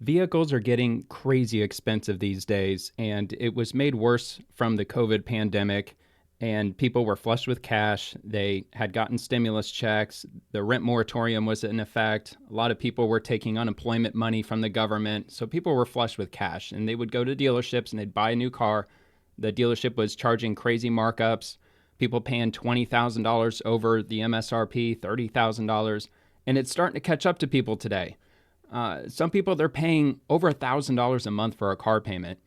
Vehicles are getting crazy expensive these days, and it was made worse from the COVID pandemic. And people were flushed with cash. They had gotten stimulus checks. The rent moratorium was in effect. A lot of people were taking unemployment money from the government. So people were flushed with cash, and they would go to dealerships and they'd buy a new car. The dealership was charging crazy markups, people paying $20,000 over the MSRP, $30,000. And it's starting to catch up to people today. Some people, they're paying over $1,000 a month for a car payment.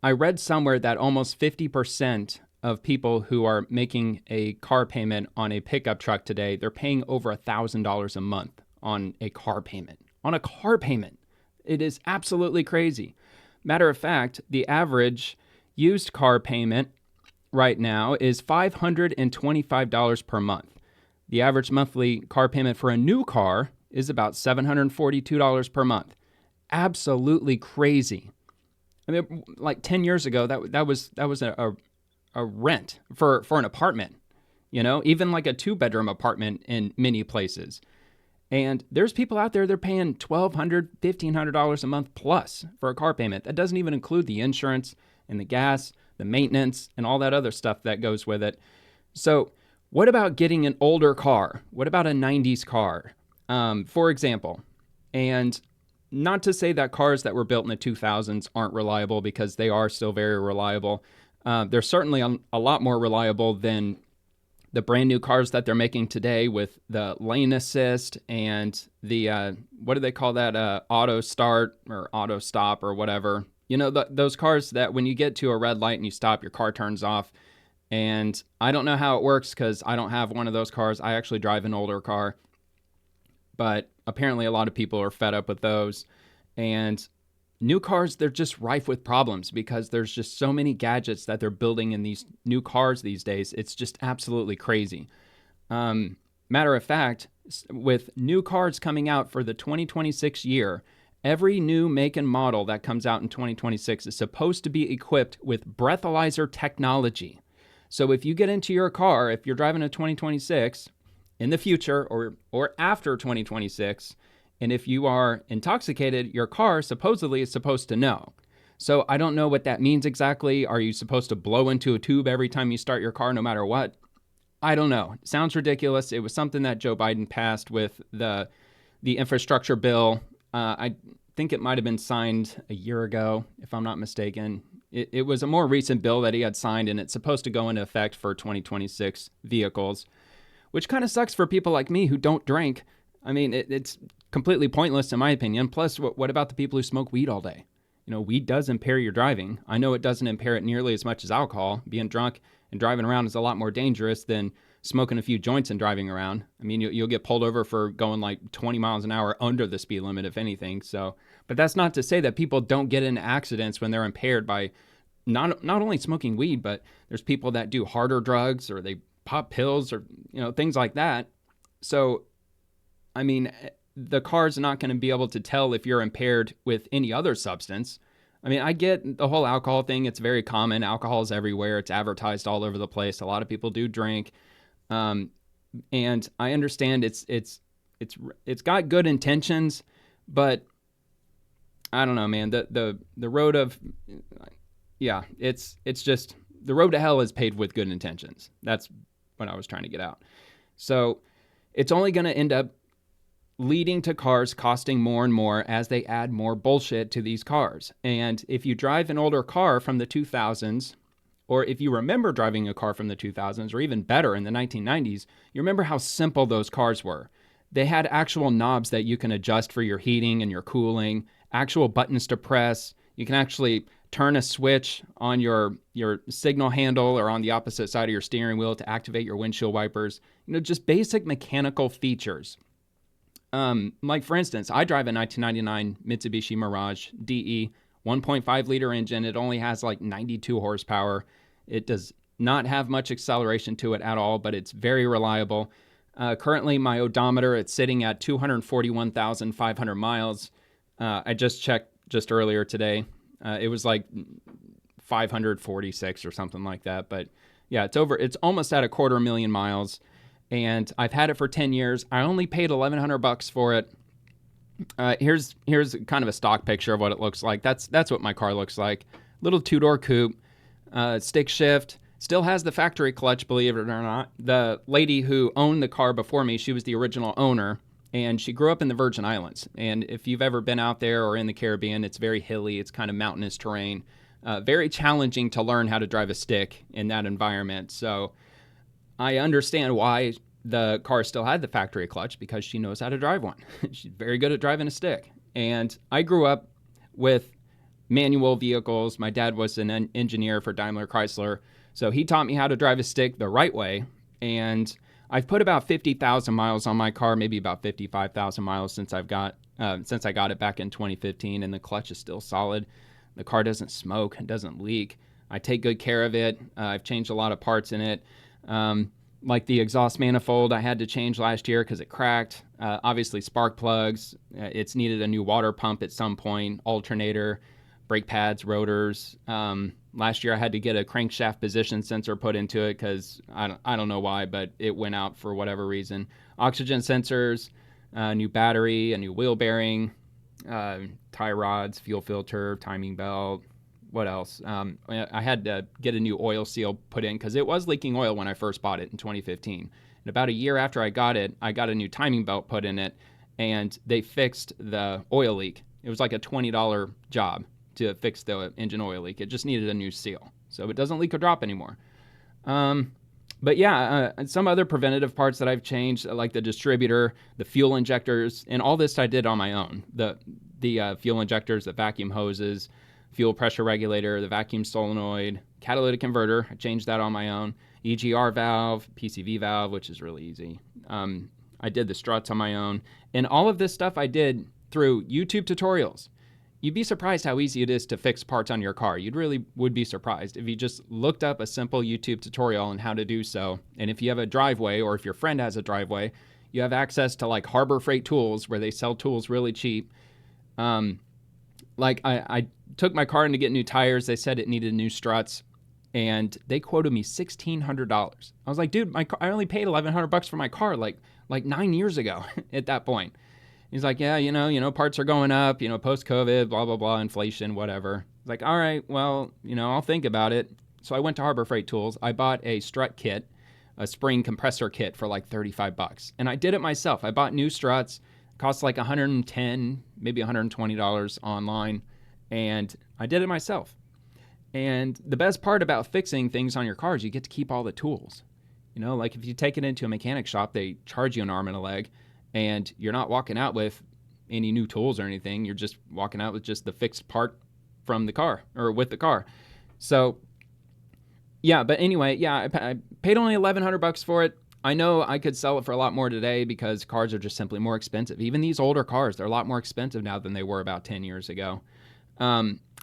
I read somewhere that almost 50% of people who are making a car payment on a pickup truck today, they're paying over $1,000 a month on a car payment. On a car payment. It is absolutely crazy. Matter of fact, the average used car payment right now is $525 per month. The average monthly car payment for a new car is about $742 per month. Absolutely crazy. I mean, like 10 years ago, that was a rent for an apartment, even like a 2-bedroom apartment in many places. And there's people out there, they're paying $1,200, $1,500 a month plus for a car payment. That doesn't even include the insurance and the gas, the maintenance, and all that other stuff that goes with it. So what about getting an older car? What about a 90s car, for example? And not to say that cars that were built in the 2000s aren't reliable, because they are still very reliable. They're certainly a lot more reliable than the brand new cars that they're making today with the lane assist and the, what do they call that? Auto start or auto stop or whatever. Those cars that when you get to a red light and you stop, your car turns off. And I don't know how it works because I don't have one of those cars. I actually drive an older car. But apparently a lot of people are fed up with those. And new cars, they're just rife with problems because there's just so many gadgets that they're building in these new cars these days. It's just absolutely crazy. Matter of fact, with new cars coming out for the 2026 year, every new make and model that comes out in 2026 is supposed to be equipped with breathalyzer technology. So if you get into your car, if you're driving a 2026 in the future or after 2026, and if you are intoxicated, your car supposedly is supposed to know. So I don't know what that means exactly. Are you supposed to blow into a tube every time you start your car, no matter what? I don't know. It sounds ridiculous. It was something that Joe Biden passed with the infrastructure bill. I think it might have been signed a year ago, if I'm not mistaken. It was a more recent bill that he had signed, and it's supposed to go into effect for 2026 vehicles, which kind of sucks for people like me who don't drink. I mean, it's completely pointless in my opinion. Plus, what about the people who smoke weed all day? Weed does impair your driving. I know it doesn't impair it nearly as much as alcohol. Being drunk and driving around is a lot more dangerous than smoking a few joints and driving around. I mean, you'll get pulled over for going like 20 miles an hour under the speed limit, if anything. So, but that's not to say that people don't get into accidents when they're impaired by not only smoking weed, but there's people that do harder drugs or they pop pills or, things like that. So, I mean, the car's not going to be able to tell if you're impaired with any other substance. I mean, I get the whole alcohol thing. It's very common. Alcohol is everywhere. It's advertised all over the place. A lot of people do drink. And I understand it's got good intentions, but I don't know, man. The road of, it's just the road to hell is paved with good intentions. That's what I was trying to get out. So it's only going to end up leading to cars costing more and more as they add more bullshit to these cars. And if you drive an older car from the 2000s, or if you remember driving a car from the 2000s, or even better in the 1990s, you remember how simple those cars were. They had actual knobs that you can adjust for your heating and your cooling, actual buttons to press. You can actually turn a switch on your signal handle or on the opposite side of your steering wheel to activate your windshield wipers. Just basic mechanical features. Like for instance, I drive a 1999 Mitsubishi Mirage DE 1.5 liter engine. It only has like 92 horsepower. It does not have much acceleration to it at all, but it's very reliable. Currently my odometer, it's sitting at 241,500 miles. I just checked just earlier today. It was like 546 or something like that. But yeah, it's almost at 250,000 miles. And I've had it for 10 years. I only paid $1,100 for it. Here's kind of a stock picture of what it looks like. That's what my car looks like. Little two-door coupe, stick shift. Still has the factory clutch, believe it or not. The lady who owned the car before me, she was the original owner, and she grew up in the Virgin Islands. And if you've ever been out there or in the Caribbean, it's very hilly. It's kind of mountainous terrain. Very challenging to learn how to drive a stick in that environment. So I understand why the car still had the factory clutch, because she knows how to drive one. She's very good at driving a stick. And I grew up with manual vehicles. My dad was an engineer for Daimler Chrysler, so he taught me how to drive a stick the right way. And I've put about 50,000 miles on my car, maybe about 55,000 miles since I got it back in 2015, and the clutch is still solid. The car doesn't smoke, it doesn't leak. I take good care of it. I've changed a lot of parts in it. Like the exhaust manifold I had to change last year because it cracked. Obviously spark plugs. It's needed a new water pump at some point, alternator, brake pads, rotors. Last year I had to get a crankshaft position sensor put into it because I don't know why, but it went out for whatever reason. Oxygen sensors, new battery, a new wheel bearing, tie rods, fuel filter, timing belt. What else? I had to get a new oil seal put in because it was leaking oil when I first bought it in 2015. And about a year after I got it, I got a new timing belt put in it, and they fixed the oil leak. It was like a $20 job to fix the engine oil leak. It just needed a new seal, so it doesn't leak or drop anymore. But yeah, some other preventative parts that I've changed, like the distributor, the fuel injectors, and all this I did on my own. The fuel injectors, the vacuum hoses, fuel pressure regulator, the vacuum solenoid, catalytic converter. I changed that on my own. EGR valve, PCV valve, which is really easy. I did the struts on my own. And all of this stuff I did through YouTube tutorials. You'd be surprised how easy it is to fix parts on your car. You really would be surprised if you just looked up a simple YouTube tutorial on how to do so. And if you have a driveway, or if your friend has a driveway, you have access to like Harbor Freight Tools, where they sell tools really cheap. Like I took my car in to get new tires. They said it needed new struts, and they quoted me $1,600. I was like, dude, I only paid $1,100 for my car like 9 years ago at that point. He's like, yeah, you know, parts are going up, post-COVID, blah, blah, blah, inflation, whatever. Like, all right, well, I'll think about it. So I went to Harbor Freight Tools. I bought a strut kit, a spring compressor kit for like $35. And I did it myself. I bought new struts, cost like $110, maybe $120 online. And I did it myself. And the best part about fixing things on your car is you get to keep all the tools. Like if you take it into a mechanic shop, they charge you an arm and a leg. And you're not walking out with any new tools or anything. You're just walking out with just the fixed part from the car, or with the car. So, yeah, but anyway, yeah, I paid only $1,100 for it. I know I could sell it for a lot more today because cars are just simply more expensive. Even these older cars, they're a lot more expensive now than they were about 10 years ago.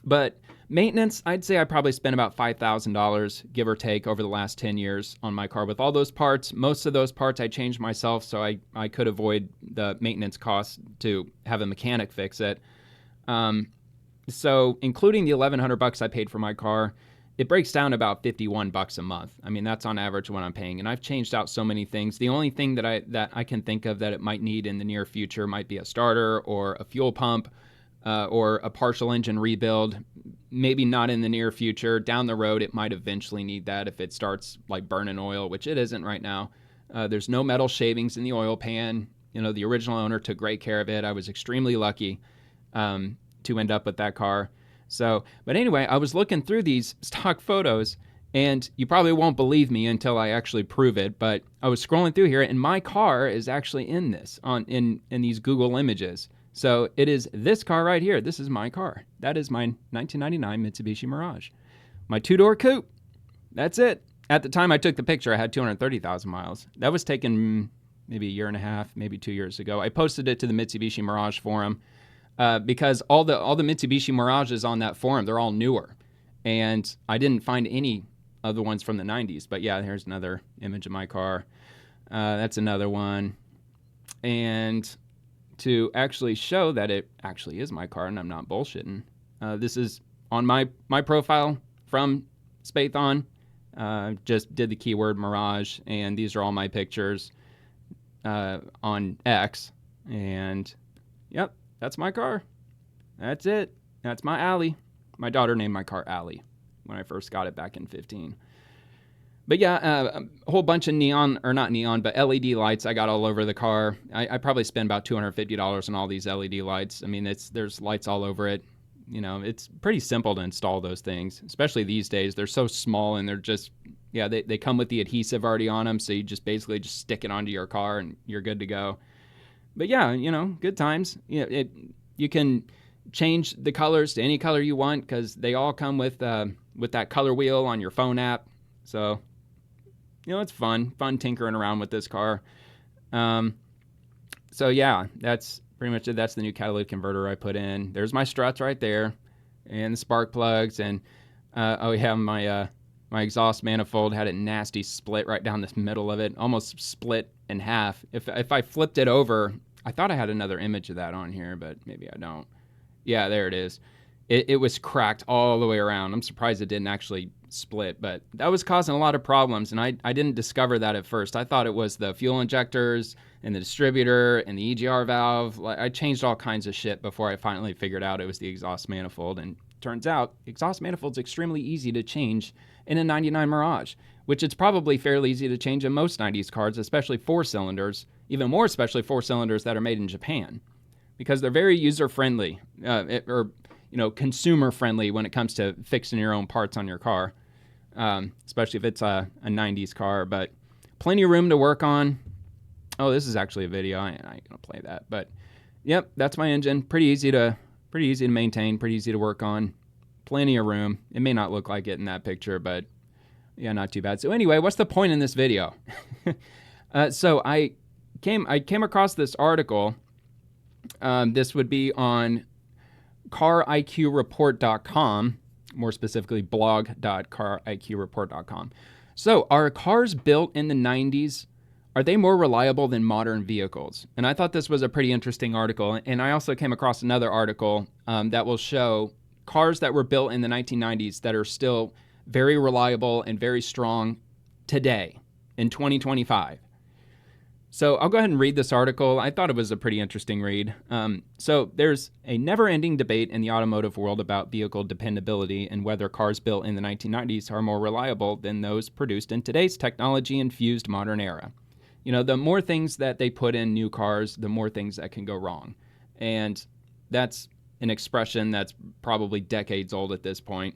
But maintenance, I'd say I probably spent about $5,000, give or take, over the last 10 years on my car with all those parts. Most of those parts I changed myself, so I could avoid the maintenance costs to have a mechanic fix it. So including the $1,100 I paid for my car, it breaks down to about $51 a month. I mean, that's on average what I'm paying. And I've changed out so many things. The only thing that I can think of that it might need in the near future might be a starter or a fuel pump. Or a partial engine rebuild. Maybe not in the near future. Down the road, it might eventually need that if it starts like burning oil, which it isn't right now. There's no metal shavings in the oil pan. The original owner took great care of it. I was extremely lucky to end up with that car. So, but anyway, I was looking through these stock photos, and you probably won't believe me until I actually prove it, but I was scrolling through here, and my car is actually in this, in these Google images. So it is this car right here. This is my car. That is my 1999 Mitsubishi Mirage. My two-door coupe. That's it. At the time I took the picture, I had 230,000 miles. That was taken maybe a year and a half, maybe 2 years ago. I posted it to the Mitsubishi Mirage forum because all the Mitsubishi Mirages on that forum, they're all newer. And I didn't find any other ones from the 90s. But yeah, here's another image of my car. That's another one. And to actually show that it actually is my car and I'm not bullshitting, this is on my profile from Spathon. Just did the keyword Mirage, and these are all my pictures on X. And yep, that's my car. That's it. That's my alley. My daughter named my car Alley when I first got it back in 15. But yeah, a whole bunch of neon, or not neon, but LED lights I got all over the car. I probably spent about $250 on all these LED lights. I mean, there's lights all over it. You know, it's pretty simple to install those things, especially these days. They're so small and they're just, yeah, they come with the adhesive already on them. So you just basically just stick it onto your car and you're good to go. But yeah, you know, good times. You can change the colors to any color you want because they all come with that color wheel on your phone app. So, you know, it's fun tinkering around with this car. So yeah, that's pretty much it. That's the new catalytic converter I put in. There's my struts right there and the spark plugs. And my exhaust manifold had a nasty split right down the middle of it, almost split in half. If I flipped it over, I thought I had another image of that on here, but maybe I don't. Yeah, there it is. It was cracked all the way around. I'm surprised it didn't actually split, but that was causing a lot of problems, and I didn't discover that at first. I thought it was the fuel injectors and the distributor and the EGR valve. I changed all kinds of shit before I finally figured out it was the exhaust manifold, and turns out exhaust manifold's extremely easy to change in a 99 Mirage, which it's probably fairly easy to change in most 90s cars, especially four-cylinders, even more especially four-cylinders that are made in Japan, because they're very user-friendly, consumer-friendly when it comes to fixing your own parts on your car, especially if it's a 90s car, but plenty of room to work on. Oh, this is actually a video. I ain't going to play that, but yep, that's my engine. Pretty easy to maintain, pretty easy to work on. Plenty of room. It may not look like it in that picture, but yeah, not too bad. So anyway, what's the point in this video? So I came across this article. This would be on cariqreport.com, more specifically blog.cariqreport.com. So are cars built in the 90s, are they more reliable than modern vehicles? And I thought this was a pretty interesting article. And I also came across another article that will show cars that were built in the 1990s that are still very reliable and very strong today in 2025. So I'll go ahead and read this article. I thought it was a pretty interesting read. So there's a never-ending debate in the automotive world about vehicle dependability and whether cars built in the 1990s are more reliable than those produced in today's technology-infused modern era. You know, the more things that they put in new cars, the more things that can go wrong. And that's an expression that's probably decades old at this point.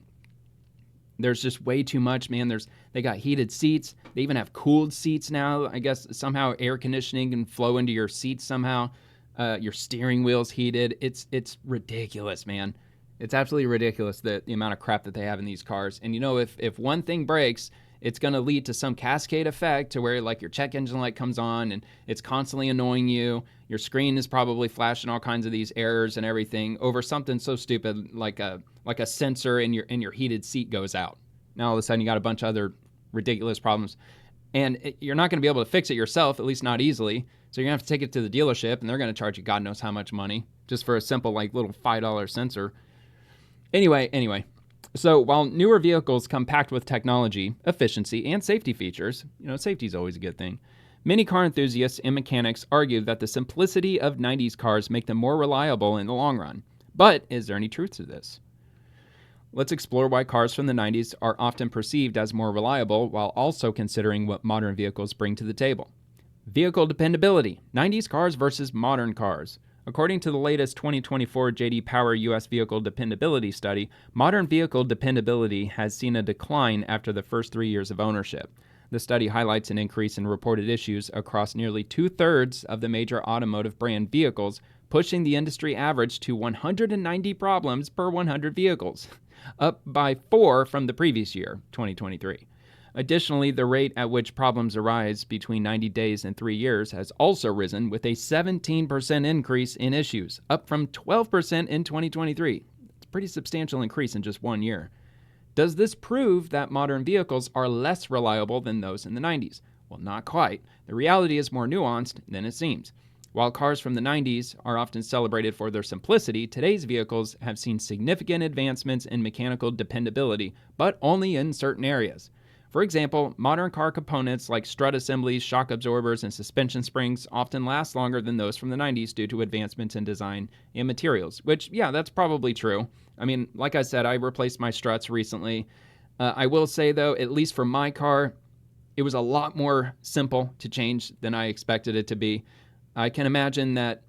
There's just way too much, man. They got heated seats. They even have cooled seats now. I guess somehow air conditioning can flow into your seats somehow. Your steering wheel's heated. It's ridiculous, man. It's absolutely ridiculous the amount of crap that they have in these cars. And you know, if one thing breaks, it's going to lead to some cascade effect to where like your check engine light comes on and it's constantly annoying you. Your screen is probably flashing all kinds of these errors and everything over something so stupid like a sensor in your heated seat goes out. Now all of a sudden you got a bunch of other ridiculous problems, and you're not going to be able to fix it yourself, at least not easily. So you're going to have to take it to the dealership, and they're going to charge you God knows how much money just for a simple like little $5 sensor. Anyway. So while newer vehicles come packed with technology, efficiency, and safety features, you know, safety is always a good thing, many car enthusiasts and mechanics argue that the simplicity of 90s cars make them more reliable in the long run. But is there any truth to this? Let's explore why cars from the 90s are often perceived as more reliable while also considering what modern vehicles bring to the table. Vehicle dependability, 90s cars versus modern cars. According to the latest 2024 J.D. Power U.S. Vehicle Dependability Study, modern vehicle dependability has seen a decline after the first 3 years of ownership. The study highlights an increase in reported issues across nearly two-thirds of the major automotive brand vehicles, pushing the industry average to 190 problems per 100 vehicles, up by 4 from the previous year, 2023. Additionally, the rate at which problems arise between 90 days and 3 years has also risen, with a 17% increase in issues, up from 12% in 2023. It's a pretty substantial increase in just 1 year. Does this prove that modern vehicles are less reliable than those in the 90s? Well, not quite. The reality is more nuanced than it seems. While cars from the 90s are often celebrated for their simplicity, today's vehicles have seen significant advancements in mechanical dependability, but only in certain areas. For example, modern car components like strut assemblies, shock absorbers, and suspension springs often last longer than those from the 90s due to advancements in design and materials, which, yeah, that's probably true. I mean, like I said, I replaced my struts recently. I will say, though, at least for my car, it was a lot more simple to change than I expected it to be. I can imagine that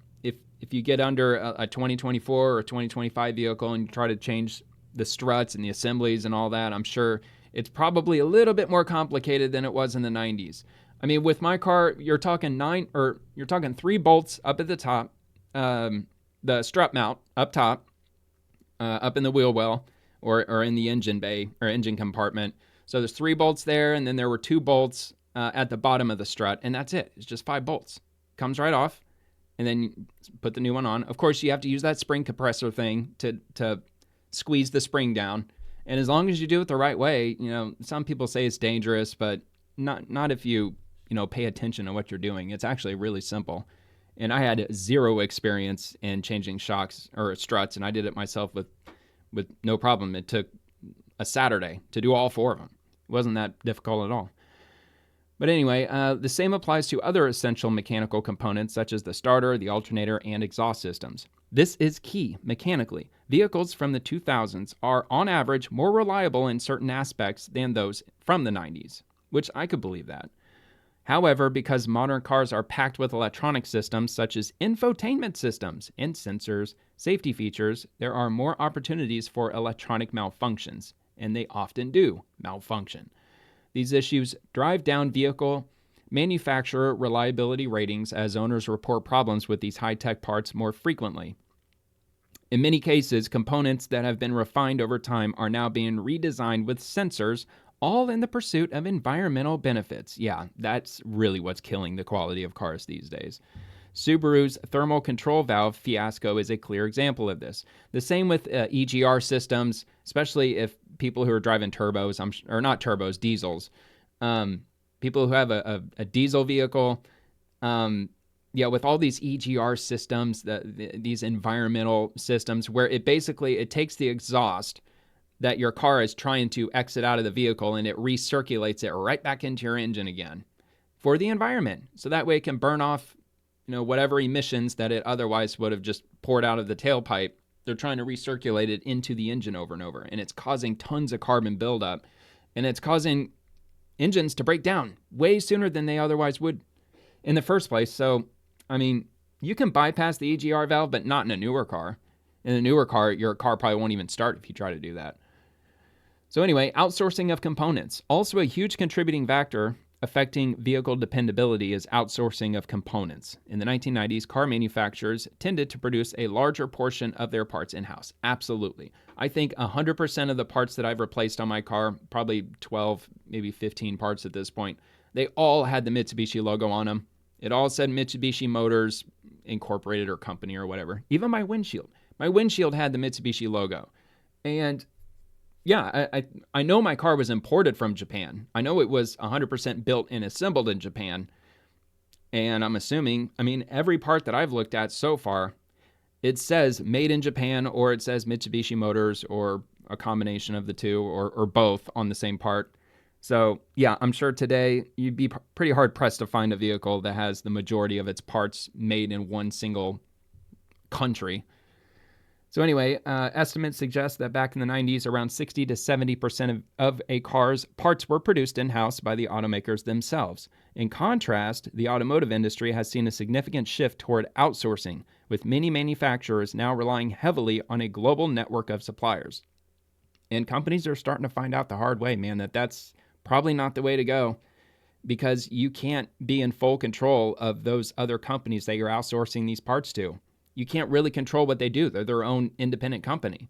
if you get under a 2024 or 2025 vehicle and you try to change the struts and the assemblies and all that, I'm sure it's probably a little bit more complicated than it was in the 90s. I mean, with my car, you're talking 3 bolts up at the top, the strut mount up top, up in the wheel well or in the engine bay or engine compartment. So there's 3 bolts there, and then there were 2 bolts at the bottom of the strut, and that's it. It's just 5 bolts. Comes right off, and then you put the new one on. Of course, you have to use that spring compressor thing to squeeze the spring down. And as long as you do it the right way, some people say it's dangerous, but not if you pay attention to what you're doing. It's actually really simple. And I had 0 experience in changing shocks or struts, and I did it myself with no problem. It took a Saturday to do all 4 of them. It wasn't that difficult at all. But anyway, the same applies to other essential mechanical components such as the starter, the alternator, and exhaust systems. This is key mechanically. Vehicles from the 2000s are, on average, more reliable in certain aspects than those from the 90s, which I could believe that. However, because modern cars are packed with electronic systems such as infotainment systems and sensors, safety features, there are more opportunities for electronic malfunctions, and they often do malfunction. These issues drive down vehicle manufacturer reliability ratings as owners report problems with these high-tech parts more frequently. In many cases, components that have been refined over time are now being redesigned with sensors, all in the pursuit of environmental benefits. Yeah, that's really what's killing the quality of cars these days. Subaru's thermal control valve fiasco is a clear example of this. The same with EGR systems, especially if people who are driving turbos, or not turbos, diesels. People who have a diesel vehicle, with all these EGR systems, these environmental systems, where it takes the exhaust that your car is trying to exit out of the vehicle and it recirculates it right back into your engine again for the environment. So that way it can burn off, whatever emissions that it otherwise would have just poured out of the tailpipe. They're trying to recirculate it into the engine over and over, and it's causing tons of carbon buildup, and it's causing engines to break down way sooner than they otherwise would in the first place. So, I mean, you can bypass the EGR valve, but not in a newer car. In a newer car, your car probably won't even start if you try to do that. So anyway, outsourcing of components. Also a huge contributing factor affecting vehicle dependability is outsourcing of components. In the 1990s, car manufacturers tended to produce a larger portion of their parts in-house. Absolutely. I think 100% of the parts that I've replaced on my car, probably 12, maybe 15 parts at this point, they all had the Mitsubishi logo on them. It all said Mitsubishi Motors Incorporated or company or whatever. Even my windshield. My windshield had the Mitsubishi logo. And yeah, I know my car was imported from Japan. I know it was 100% built and assembled in Japan. And I'm assuming, every part that I've looked at so far, it says made in Japan, or it says Mitsubishi Motors, or a combination of the two, or both on the same part. So yeah, I'm sure today you'd be pretty hard pressed to find a vehicle that has the majority of its parts made in one single country. So anyway, estimates suggest that back in the 90s, around 60 to 70% of a car's parts were produced in-house by the automakers themselves. In contrast, the automotive industry has seen a significant shift toward outsourcing, with many manufacturers now relying heavily on a global network of suppliers. And companies are starting to find out the hard way, man, that's probably not the way to go, because you can't be in full control of those other companies that you're outsourcing these parts to. You can't really control what they do. They're their own independent company.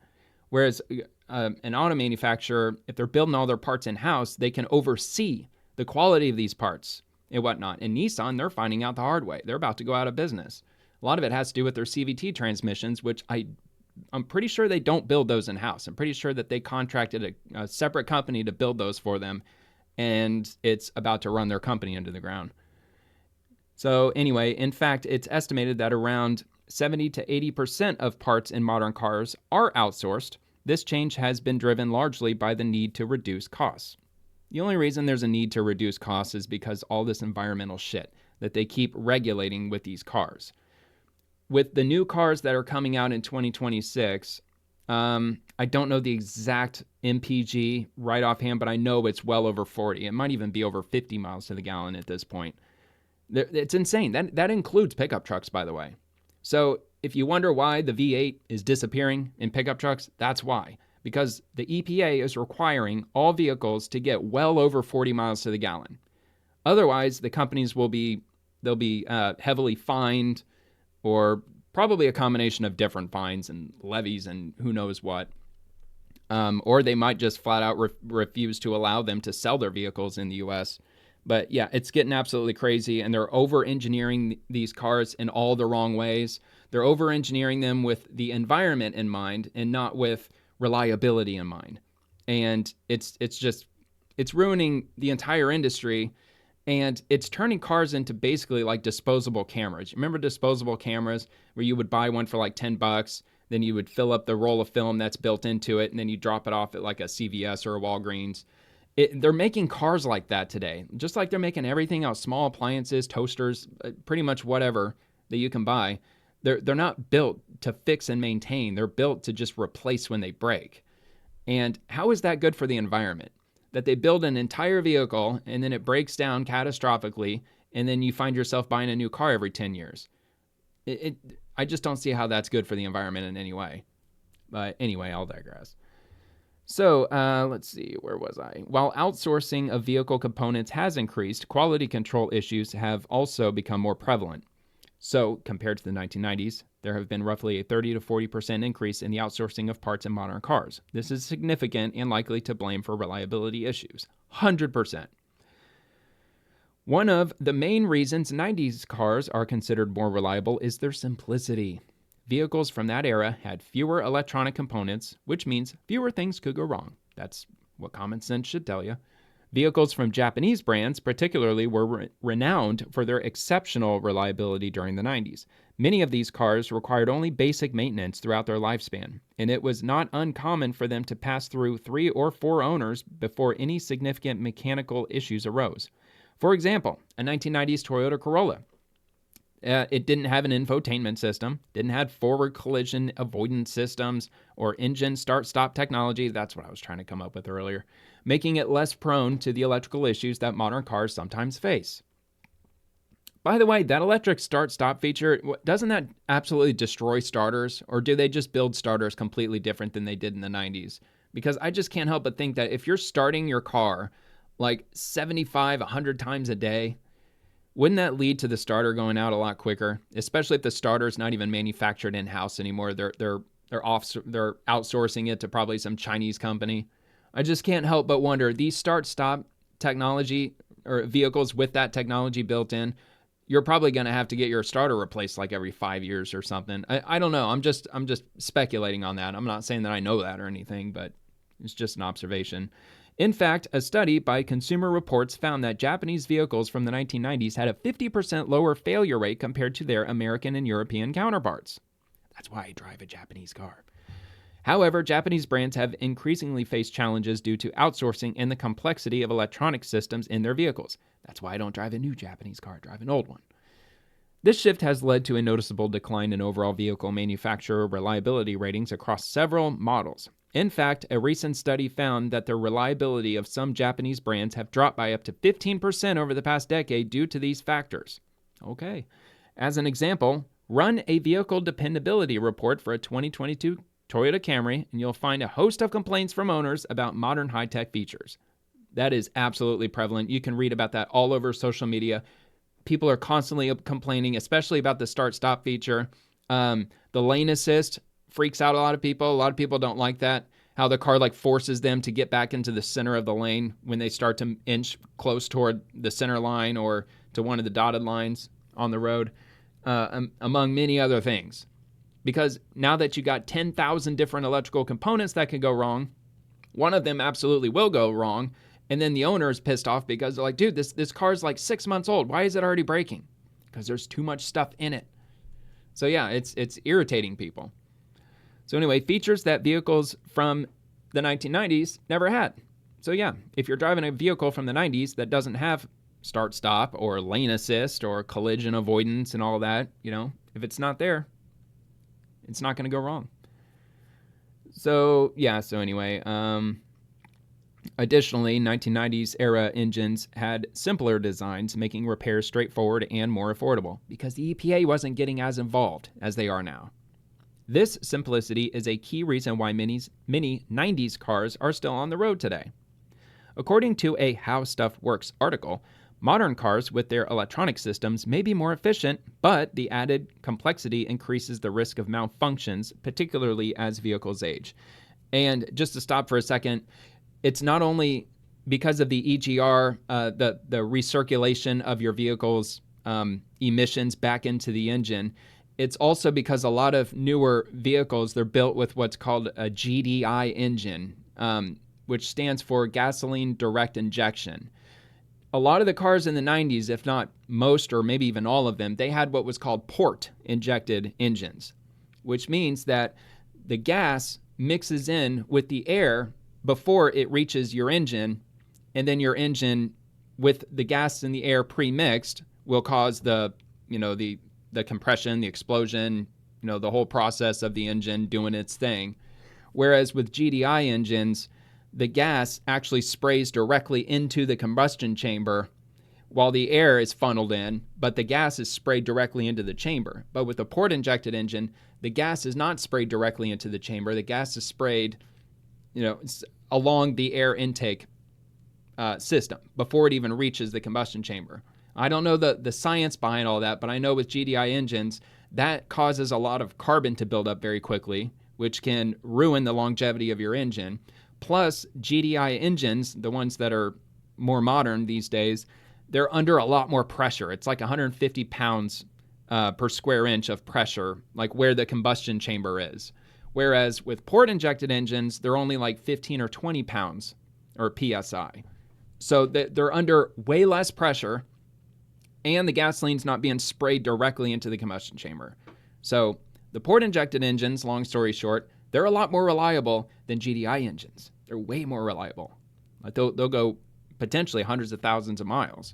Whereas an auto manufacturer, if they're building all their parts in-house, they can oversee the quality of these parts and whatnot. And Nissan, they're finding out the hard way. They're about to go out of business. A lot of it has to do with their CVT transmissions, which I'm pretty sure they don't build those in-house. I'm pretty sure that they contracted a separate company to build those for them, and it's about to run their company into the ground. So anyway, in fact, it's estimated that around 70 to 80% of parts in modern cars are outsourced. This change has been driven largely by the need to reduce costs. The only reason there's a need to reduce costs is because all this environmental shit that they keep regulating with these cars. With the new cars that are coming out in 2026, I don't know the exact MPG right offhand, but I know it's well over 40. It might even be over 50 miles to the gallon at this point. It's insane. That includes pickup trucks, by the way. So if you wonder why the V8 is disappearing in pickup trucks, that's why. Because the EPA is requiring all vehicles to get well over 40 miles to the gallon. Otherwise, the companies will be heavily fined, or probably a combination of different fines and levies and who knows what. Or they might just flat out refuse to allow them to sell their vehicles in the U.S. But yeah, it's getting absolutely crazy, and they're over-engineering these cars in all the wrong ways. They're over-engineering them with the environment in mind and not with reliability in mind. And it's ruining the entire industry, and it's turning cars into basically like disposable cameras. Remember disposable cameras where you would buy one for like $10, then you would fill up the roll of film that's built into it, and then you drop it off at like a CVS or a Walgreens. They're making cars like that today, just like they're making everything else, small appliances, toasters, pretty much whatever that you can buy. They're not built to fix and maintain. They're built to just replace when they break. And how is that good for the environment? That they build an entire vehicle and then it breaks down catastrophically, and then you find yourself buying a new car every 10 years. I just don't see how that's good for the environment in any way. But anyway, I'll digress. So let's see, where was I? While outsourcing of vehicle components has increased, quality control issues have also become more prevalent. So compared to the 1990s, there have been roughly a 30 to 40% increase in the outsourcing of parts in modern cars. This is significant and likely to blame for reliability issues. 100%. One of the main reasons 90s cars are considered more reliable is their simplicity. Vehicles from that era had fewer electronic components, which means fewer things could go wrong. That's what common sense should tell you. Vehicles from Japanese brands particularly were renowned for their exceptional reliability during the 90s. Many of these cars required only basic maintenance throughout their lifespan, and it was not uncommon for them to pass through 3 or 4 owners before any significant mechanical issues arose. For example, a 1990s Toyota Corolla. It didn't have an infotainment system, didn't have forward collision avoidance systems, or engine start-stop technology. That's what I was trying to come up with earlier, making it less prone to the electrical issues that modern cars sometimes face. By the way, that electric start-stop feature, doesn't that absolutely destroy starters, or do they just build starters completely different than they did in the 90s? Because I just can't help but think that if you're starting your car like 75, 100 times a day, wouldn't that lead to the starter going out a lot quicker? Especially if the starter's not even manufactured in-house anymore. They're outsourcing it to probably some Chinese company. I just can't help but wonder, these start-stop technology or vehicles with that technology built in, you're probably going to have to get your starter replaced like every 5 years or something. I don't know. I'm just speculating on that. I'm not saying that I know that or anything, but it's just an observation. In fact, a study by Consumer Reports found that Japanese vehicles from the 1990s had a 50% lower failure rate compared to their American and European counterparts. That's why I drive a Japanese car. However, Japanese brands have increasingly faced challenges due to outsourcing and the complexity of electronic systems in their vehicles. That's why I don't drive a new Japanese car, I drive an old one. This shift has led to a noticeable decline in overall vehicle manufacturer reliability ratings across several models. In fact, a recent study found that the reliability of some Japanese brands have dropped by up to 15% over the past decade due to these factors. Okay. As an example, run a vehicle dependability report for a 2022 Toyota Camry, and you'll find a host of complaints from owners about modern high-tech features. That is absolutely prevalent. You can read about that all over social media. People are constantly complaining, especially about the start-stop feature. The lane assist freaks out a lot of people. A lot of people don't like that, how the car like forces them to get back into the center of the lane when they start to inch close toward the center line or to one of the dotted lines on the road, among many other things. Because now that you got 10,000 different electrical components that could go wrong, one of them absolutely will go wrong, and then the owner is pissed off because they're like, dude, this car's like 6 months old. Why is it already breaking? Because there's too much stuff in it. So yeah, it's irritating people. So anyway, features that vehicles from the 1990s never had. So yeah, if you're driving a vehicle from the 90s that doesn't have start stop or lane assist or collision avoidance and all that, if it's not there, it's not going to go wrong. So anyway, additionally, 1990s era engines had simpler designs, making repairs straightforward and more affordable because the EPA wasn't getting as involved as they are now. This simplicity is a key reason why many 90s cars are still on the road today. According to a How Stuff Works article, modern cars with their electronic systems may be more efficient, but the added complexity increases the risk of malfunctions, particularly as vehicles age. And just to stop for a second, it's not only because of the EGR, the recirculation of your vehicle's emissions back into the engine. It's also because a lot of newer vehicles, they're built with what's called a GDI engine, which stands for gasoline direct injection. A lot of the cars in the 90s, if not most or maybe even all of them, they had what was called port injected engines, which means that the gas mixes in with the air before it reaches your engine, and then your engine with the gas and the air pre-mixed will cause the compression, the explosion, the whole process of the engine doing its thing. Whereas with GDI engines, the gas actually sprays directly into the combustion chamber while the air is funneled in, but the gas is sprayed directly into the chamber. But with a port-injected engine, the gas is not sprayed directly into the chamber. The gas is sprayed, along the air intake system before it even reaches the combustion chamber. I don't know the science behind all that, but I know with GDI engines, that causes a lot of carbon to build up very quickly, which can ruin the longevity of your engine. Plus, GDI engines, the ones that are more modern these days, they're under a lot more pressure. It's like 150 pounds per square inch of pressure, like where the combustion chamber is. Whereas with port-injected engines, they're only like 15 or 20 pounds or PSI. So they're under way less pressure, and the gasoline's not being sprayed directly into the combustion chamber. So the port-injected engines, long story short, they're a lot more reliable than GDI engines. They're way more reliable. Like they'll go potentially hundreds of thousands of miles,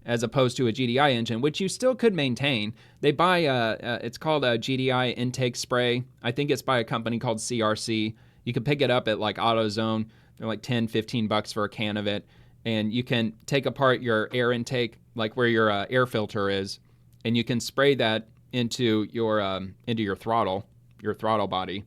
as opposed to a GDI engine, which you still could maintain. They buy it's called a GDI intake spray. I think it's by a company called CRC. You can pick it up at like AutoZone. They're like $10-15 for a can of it. And you can take apart your air intake, like where your air filter is, and you can spray that into your throttle body.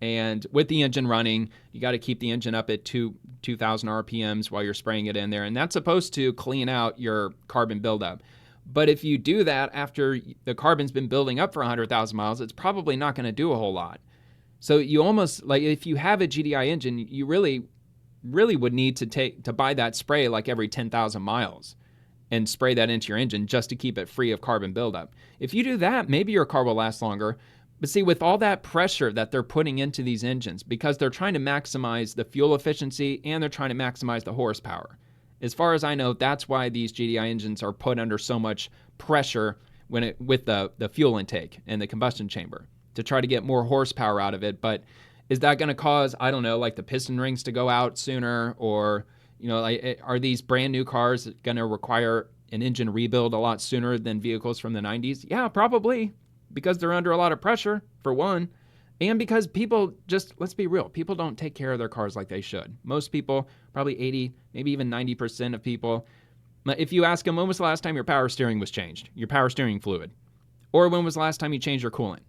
And with the engine running, you got to keep the engine up at 2,000 RPMs while you're spraying it in there. And that's supposed to clean out your carbon buildup. But if you do that after the carbon's been building up for 100,000 miles, it's probably not going to do a whole lot. So you almost, like if you have a GDI engine, you really would need to buy that spray like every 10,000 miles and spray that into your engine just to keep it free of carbon buildup. If you do that, maybe your car will last longer. But see, with all that pressure that they're putting into these engines, because they're trying to maximize the fuel efficiency and they're trying to maximize the horsepower. As far as I know, that's why these GDI engines are put under so much pressure with the fuel intake and the combustion chamber to try to get more horsepower out of it. But is that going to cause, I don't know, like the piston rings to go out sooner? Or, are these brand new cars going to require an engine rebuild a lot sooner than vehicles from the 90s? Yeah, probably. Because they're under a lot of pressure, for one, and because people let's be real, people don't take care of their cars like they should. Most people, probably 80, maybe even 90% of people, if you ask them, when was the last time your power steering was changed, your power steering fluid? Or when was the last time you changed your coolant?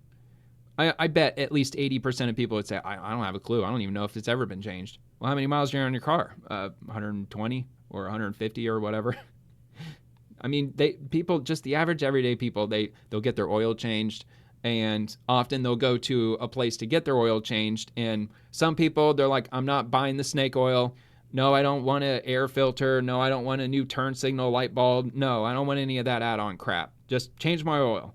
I bet at least 80% of people would say, I don't have a clue. I don't even know if it's ever been changed. Well, how many miles are you on your car? 120 or 150 or whatever. I mean, the average everyday people, they'll get their oil changed, and often they'll go to a place to get their oil changed. And some people, they're like, I'm not buying the snake oil. No, I don't want an air filter. No, I don't want a new turn signal light bulb. No, I don't want any of that add-on crap. Just change my oil.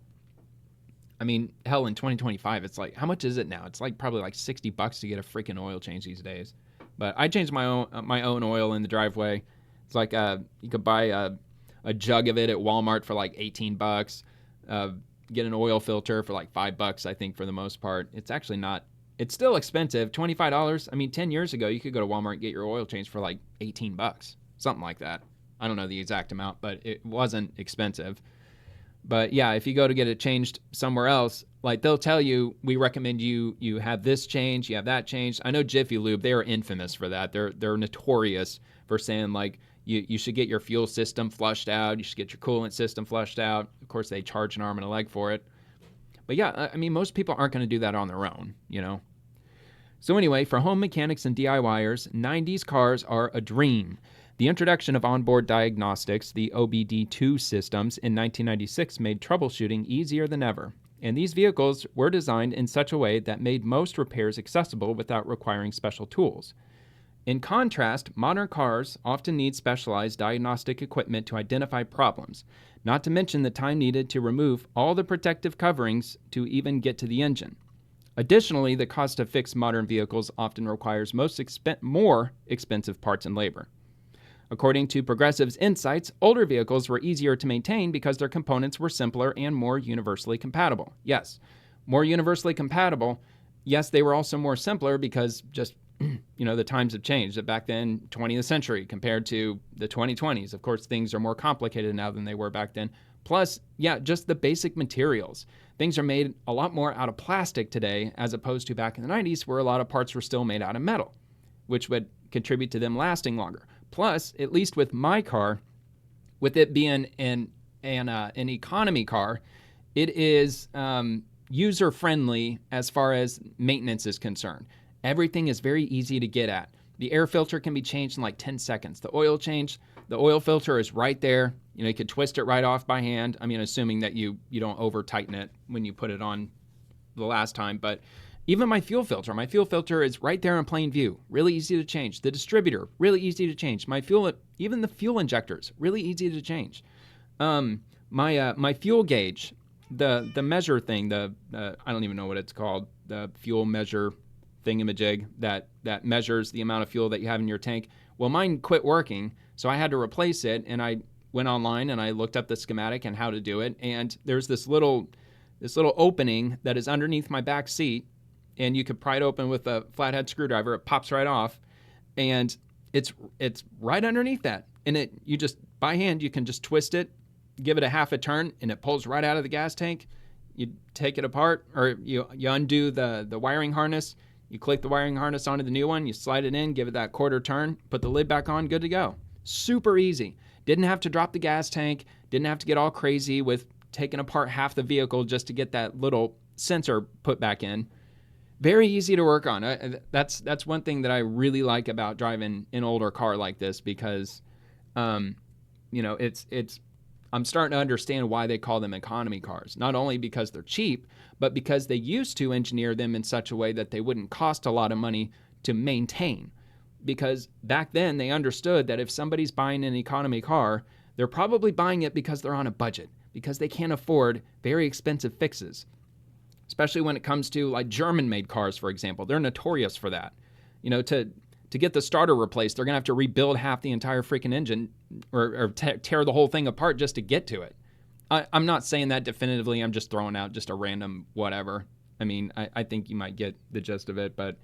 I mean, hell, in 2025, it's like, how much is it now? It's like probably like $60 to get a freaking oil change these days. But I changed my own oil in the driveway. It's like you could buy a jug of it at Walmart for like $18. Get an oil filter for like $5, I think, for the most part. It's actually not It's still expensive, $25. I mean, 10 years ago, you could go to Walmart and get your oil changed for like $18, something like that. I don't know the exact amount, but it wasn't expensive. But yeah, if you go to get it changed somewhere else, like they'll tell you, we recommend you have this change, you have that changed. I know Jiffy Lube, they are infamous for that. They're notorious for saying like you should get your fuel system flushed out, you should get your coolant system flushed out. Of course, they charge an arm and a leg for it. But yeah, I mean, most people aren't going to do that on their own, you know. So anyway, for home mechanics and DIYers, 90s cars are a dream. The introduction of onboard diagnostics, the OBD2 systems, in 1996 made troubleshooting easier than ever. And these vehicles were designed in such a way that made most repairs accessible without requiring special tools. In contrast, modern cars often need specialized diagnostic equipment to identify problems, not to mention the time needed to remove all the protective coverings to even get to the engine. Additionally, the cost to fix modern vehicles often requires more expensive parts and labor. According to Progressive's Insights, older vehicles were easier to maintain because their components were simpler and more universally compatible. Yes, more universally compatible. Yes, they were also more simpler because just, the times have changed. Back then, 20th century compared to the 2020s. Of course, things are more complicated now than they were back then. Plus, just the basic materials. Things are made a lot more out of plastic today as opposed to back in the 90s where a lot of parts were still made out of metal, which would contribute to them lasting longer. Plus, at least with my car, with it being an economy car, it is user-friendly as far as maintenance is concerned. Everything is very easy to get at. The air filter can be changed in like 10 seconds. The oil filter is right there. You could twist it right off by hand. I mean, assuming that you don't over-tighten it when you put it on the last time. But even my fuel filter is right there in plain view. Really easy to change. The distributor, really easy to change. Even the fuel injectors, really easy to change. My fuel gauge, the measure thing, I don't even know what it's called, the fuel measure thingamajig that measures the amount of fuel that you have in your tank. Well, mine quit working, so I had to replace it, and I went online and I looked up the schematic and how to do it, and there's this little opening that is underneath my back seat, and you could pry it open with a flathead screwdriver. It pops right off, and it's right underneath that, and you just by hand you can just twist it, give it a half a turn, and it pulls right out of the gas tank. You take it apart, or you undo the wiring harness. You click the wiring harness onto the new one, you slide it in, give it that quarter turn, put the lid back on, good to go. Super easy. Didn't have to drop the gas tank, didn't have to get all crazy with taking apart half the vehicle just to get that little sensor put back in. Very easy to work on. That's one thing that I really like about driving an older car like this because, it's I'm starting to understand why they call them economy cars. Not only because they're cheap, but because they used to engineer them in such a way that they wouldn't cost a lot of money to maintain. Because back then they understood that if somebody's buying an economy car, they're probably buying it because they're on a budget, because they can't afford very expensive fixes. Especially when it comes to like German-made cars, for example. They're notorious for that. To get the starter replaced, they're going to have to rebuild half the entire freaking engine or tear the whole thing apart just to get to it. I'm not saying that definitively. I'm just throwing out just a random whatever. I mean, I think you might get the gist of it. But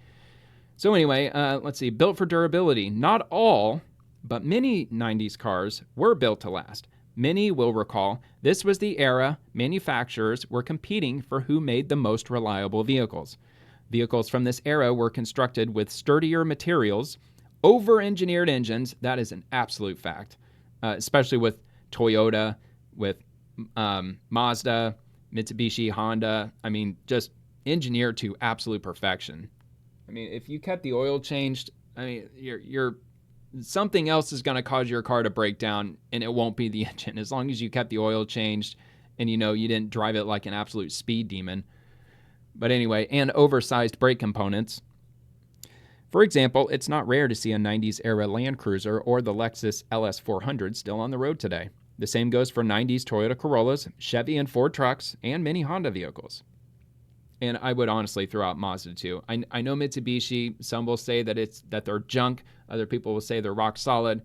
so anyway, let's see. Built for durability. Not all, but many 90s cars were built to last. Many will recall this was the era manufacturers were competing for who made the most reliable vehicles. Vehicles from this era were constructed with sturdier materials, over-engineered engines. That is an absolute fact, especially with Toyota, with Mazda, Mitsubishi, Honda. I mean, just engineered to absolute perfection. I mean, if you kept the oil changed, I mean, you're something else is going to cause your car to break down, and it won't be the engine. As long as you kept the oil changed and you didn't drive it like an absolute speed demon. But anyway, and oversized brake components. For example, it's not rare to see a 90s era Land Cruiser or the Lexus LS400 still on the road today. The same goes for 90s Toyota Corollas, Chevy and Ford trucks, and many Honda vehicles. And I would honestly throw out Mazda too. I know Mitsubishi, some will say that they're junk, other people will say they're rock solid.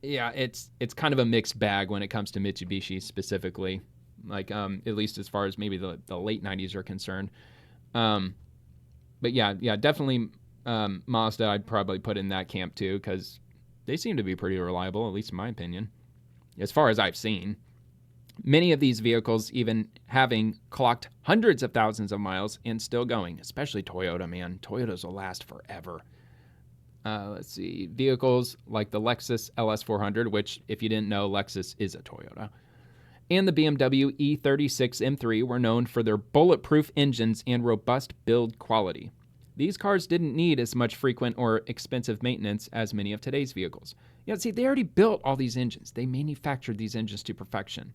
Yeah, it's kind of a mixed bag when it comes to Mitsubishi specifically. Like at least as far as maybe the late 90s are concerned. But yeah, definitely Mazda I'd probably put in that camp too, because they seem to be pretty reliable, at least in my opinion, as far as I've seen. Many of these vehicles even having clocked hundreds of thousands of miles and still going, especially Toyota, man. Toyotas will last forever. Let's see, vehicles like the Lexus LS400, which, if you didn't know, Lexus is a Toyota, and the BMW E36 M3 were known for their bulletproof engines and robust build quality. These cars didn't need as much frequent or expensive maintenance as many of today's vehicles. Yeah, see, they already built all these engines. They manufactured these engines to perfection.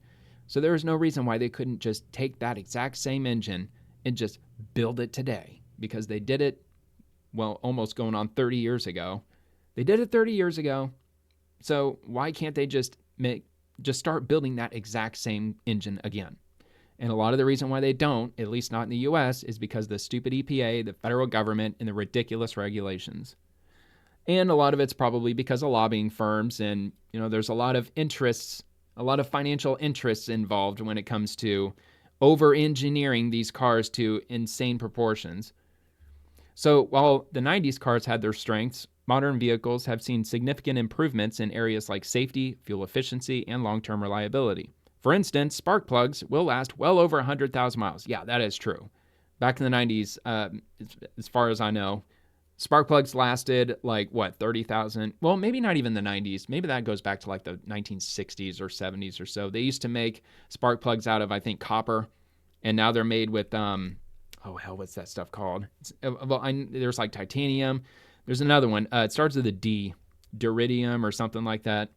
So there is no reason why they couldn't just take that exact same engine and just build it today, because they did it, well, almost going on 30 years ago. They did it 30 years ago. So why can't they just start building that exact same engine again? And a lot of the reason why they don't, at least not in the US, is because the stupid EPA, the federal government, and the ridiculous regulations. And a lot of it's probably because of lobbying firms, and there's a lot of interests, a lot of financial interests involved when it comes to over-engineering these cars to insane proportions. So while the 90s cars had their strengths, modern vehicles have seen significant improvements in areas like safety, fuel efficiency, and long-term reliability. For instance, spark plugs will last well over 100,000 miles. Yeah, that is true. Back in the 90s, as far as I know, spark plugs lasted 30,000. Well, maybe not even the 90s. Maybe that goes back to the 1960s or 70s or so. They used to make spark plugs out of, I think, copper, and now they're made with what's that stuff called? There's titanium. There's another one. It starts with a D, duridium or something like that.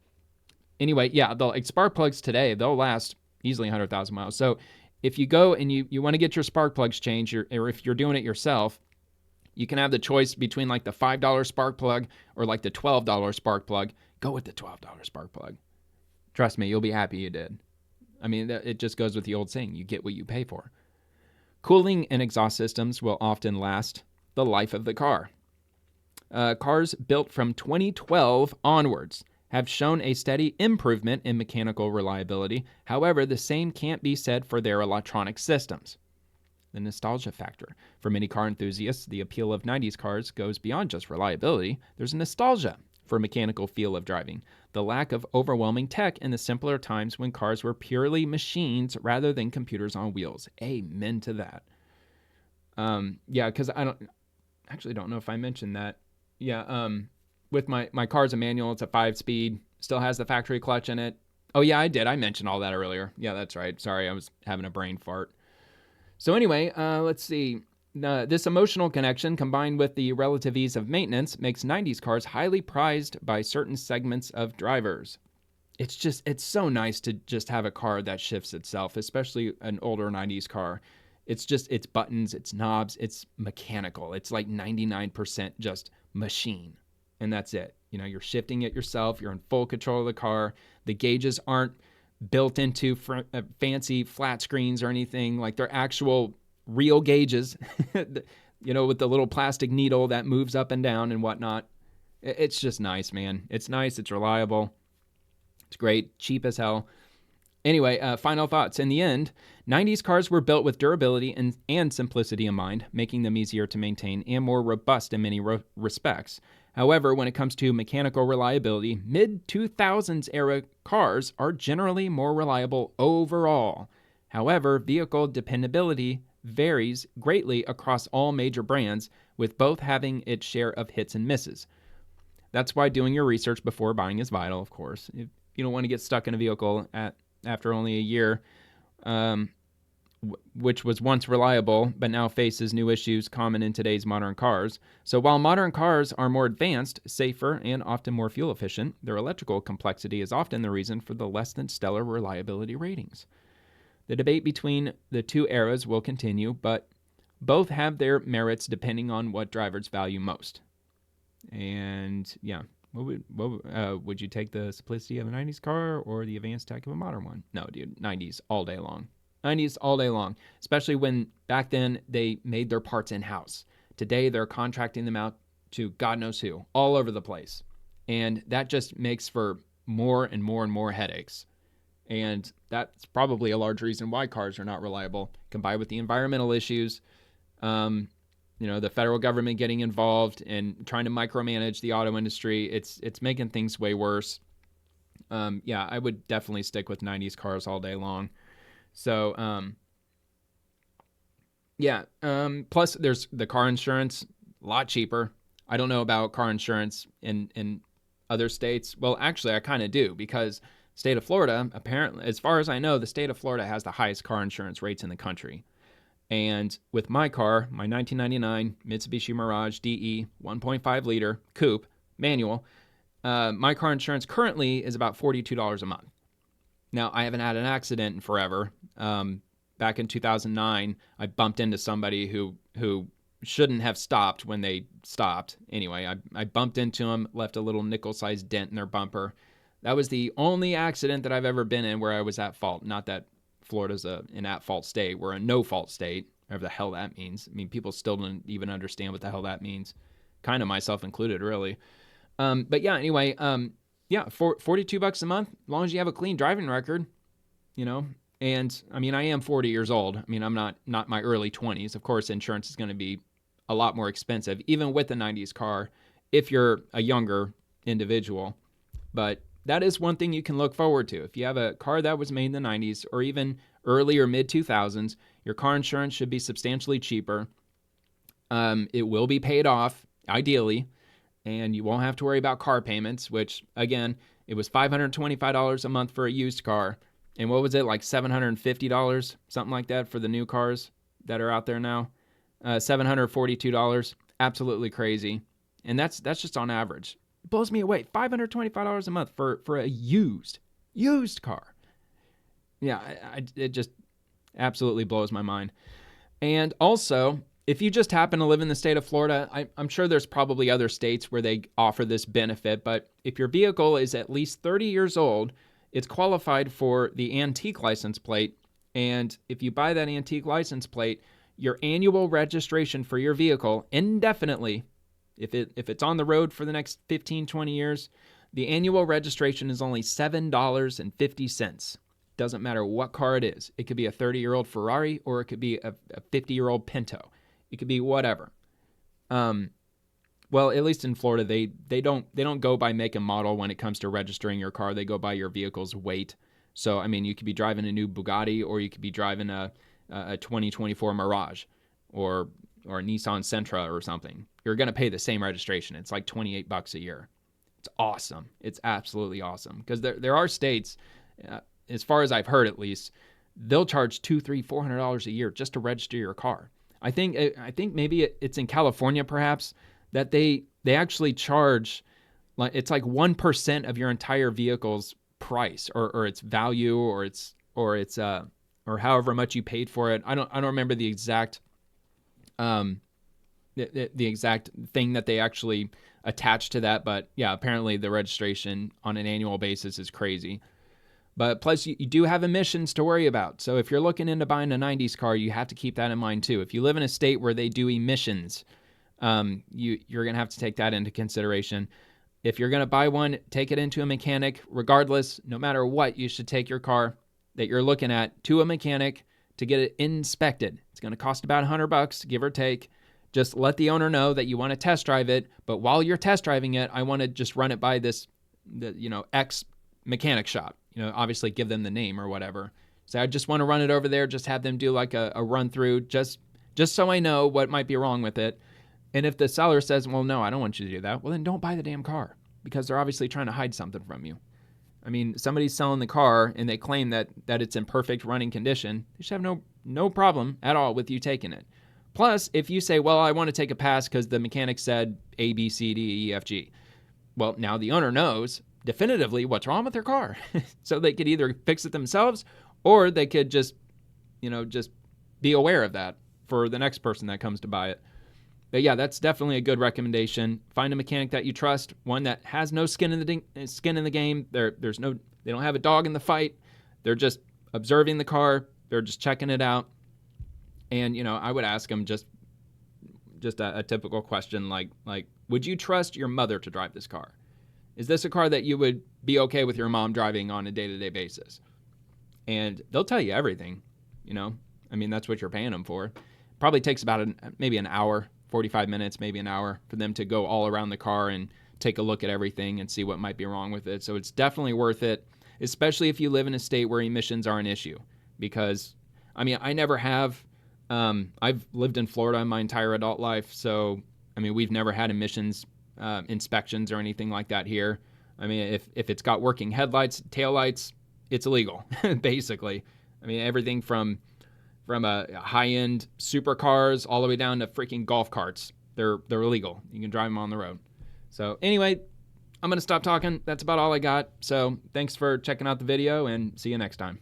Anyway, yeah, spark plugs today, they'll last easily 100,000 miles. So if you go and you want to get your spark plugs changed, or if you're doing it yourself, you can have the choice between the $5 spark plug or the $12 spark plug. Go with the $12 spark plug. Trust me, you'll be happy you did. I mean, it just goes with the old saying, you get what you pay for. Cooling and exhaust systems will often last the life of the car. Cars built from 2012 onwards have shown a steady improvement in mechanical reliability. However, the same can't be said for their electronic systems. The nostalgia factor. For many car enthusiasts, the appeal of 90s cars goes beyond just reliability. There's a nostalgia for mechanical feel of driving, the lack of overwhelming tech, and the simpler times when cars were purely machines rather than computers on wheels. Amen to that. Because I don't know if I mentioned that. Yeah, with my car's a manual. It's a 5-speed. Still has the factory clutch in it. Oh, yeah, I did. I mentioned all that earlier. Yeah, that's right. Sorry, I was having a brain fart. So anyway, let's see. This emotional connection combined with the relative ease of maintenance makes 90s cars highly prized by certain segments of drivers. It's so nice to just have a car that shifts itself, especially an older 90s car. It's buttons, it's knobs, it's mechanical. It's 99% just machine. And that's it. You're shifting it yourself. You're in full control of the car. The gauges aren't built into fancy flat screens or anything. They're actual real gauges, with the little plastic needle that moves up and down and whatnot. It's just nice, man. It's nice. It's reliable. It's great. Cheap as hell. Anyway, final thoughts. In the end, 90s cars were built with durability and simplicity in mind, making them easier to maintain and more robust in many respects. However, when it comes to mechanical reliability, mid-2000s era cars are generally more reliable overall. However, vehicle dependability varies greatly across all major brands, with both having its share of hits and misses. That's why doing your research before buying is vital, of course. If you don't want to get stuck in a vehicle after only a year, which was once reliable but now faces new issues common in today's modern cars. So while modern cars are more advanced, safer, and often more fuel efficient, their electrical complexity is often the reason for the less than stellar reliability ratings. The debate between the two eras will continue, but both have their merits depending on what drivers value most. And yeah, would you take the simplicity of a 90s car or the advanced tech of a modern one? No, dude, 90s all day long. 90s all day long, especially when back then they made their parts in-house. Today they're contracting them out to God knows who, all over the place. And that just makes for more and more and more headaches. And that's probably a large reason why cars are not reliable, combined with the environmental issues. the federal government getting involved and trying to micromanage the auto industry. It's making things way worse. Yeah, I would definitely stick with 90s cars all day long. So, yeah. Plus, there's the car insurance, a lot cheaper. I don't know about car insurance in other states. Well, actually, I kind of do, because state of Florida, apparently, as far as I know, the state of Florida has the highest car insurance rates in the country. And with my car, my 1999 Mitsubishi Mirage DE 1.5 liter coupe manual, my car insurance currently is about $42 a month. Now, I haven't had an accident in forever. Back in 2009, I bumped into somebody who shouldn't have stopped when they stopped. Anyway, I bumped into them, left a little nickel-sized dent in their bumper. That was the only accident that I've ever been in where I was at fault. Not that Florida's an at-fault state. We're a no-fault state, whatever the hell that means. I mean, people still don't even understand what the hell that means. Kind of myself included, really. But yeah, anyway, yeah, $42 a month, as long as you have a clean driving record, And I mean, I am 40 years old. I mean, I'm not my early 20s. Of course, insurance is going to be a lot more expensive, even with the 90s car, if you're a younger individual. But that is one thing you can look forward to. If you have a car that was made in the 90s or even early or mid 2000s, your car insurance should be substantially cheaper. It will be paid off, ideally, and you won't have to worry about car payments, which, again, it was $525 a month for a used car. And what was it, like $750, something like that, for the new cars that are out there now? $742, absolutely crazy. And that's just on average. It blows me away. $525 a month for a used car. Yeah, it just absolutely blows my mind. And also, if you just happen to live in the state of Florida, I'm sure there's probably other states where they offer this benefit, but if your vehicle is at least 30 years old, it's qualified for the antique license plate. And if you buy that antique license plate, your annual registration for your vehicle indefinitely, if it's on the road for the next 15, 20 years, the annual registration is only $7.50. Doesn't matter what car it is. It could be a 30-year-old Ferrari, or it could be a 50-year-old Pinto. It could be whatever. Well, at least in Florida, they don't go by make and model when it comes to registering your car. They go by your vehicle's weight. So, I mean, you could be driving a new Bugatti, or you could be driving a 2024 Mirage or a Nissan Sentra or something. You're going to pay the same registration. It's like $28 a year. It's awesome. It's absolutely awesome. Because there are states, as far as I've heard at least, they'll charge $200, $300, $400 a year just to register your car. I think maybe it's in California, perhaps, that they actually charge, like, it's like 1% of your entire vehicle's price or its value or however much you paid for it. I don't remember the exact the exact thing that they actually attach to that, but yeah, apparently the registration on an annual basis is crazy. But plus, you do have emissions to worry about. So if you're looking into buying a 90s car, you have to keep that in mind too. If you live in a state where they do emissions, you're going to have to take that into consideration. If you're going to buy one, take it into a mechanic. Regardless, no matter what, you should take your car that you're looking at to a mechanic to get it inspected. It's going to cost about $100, give or take. Just let the owner know that you want to test drive it. But while you're test driving it, I want to just run it by the X mechanic shop. Obviously give them the name or whatever. So I just want to run it over there, just have them do like a run through, just so I know what might be wrong with it. And if the seller says, well, no, I don't want you to do that, well, then don't buy the damn car, because they're obviously trying to hide something from you. I mean, somebody's selling the car and they claim that it's in perfect running condition. They should have no problem at all with you taking it. Plus, if you say, well, I want to take a pass because the mechanic said A, B, C, D, E, F, G. Well, now the owner knows definitively what's wrong with their car. So they could either fix it themselves, or they could just be aware of that for the next person that comes to buy it. But yeah, that's definitely a good recommendation. Find a mechanic that you trust, one that has no skin in the game. They don't have a dog in the fight. They're just observing the car. They're just checking it out. And I would ask them just a typical question like, would you trust your mother to drive this car? Is this a car that you would be okay with your mom driving on a day-to-day basis? And they'll tell you everything. I mean, that's what you're paying them for. Probably takes about maybe an hour, 45 minutes, maybe an hour for them to go all around the car and take a look at everything and see what might be wrong with it. So it's definitely worth it, especially if you live in a state where emissions are an issue. Because, I mean, I never have. I've lived in Florida my entire adult life, so, I mean, we've never had emissions inspections or anything like that here. I mean, if it's got working headlights, taillights, it's illegal, basically. I mean, everything from a high-end supercars all the way down to freaking golf carts. They're illegal. You can drive them on the road. So anyway, I'm going to stop talking. That's about all I got. So thanks for checking out the video, and see you next time.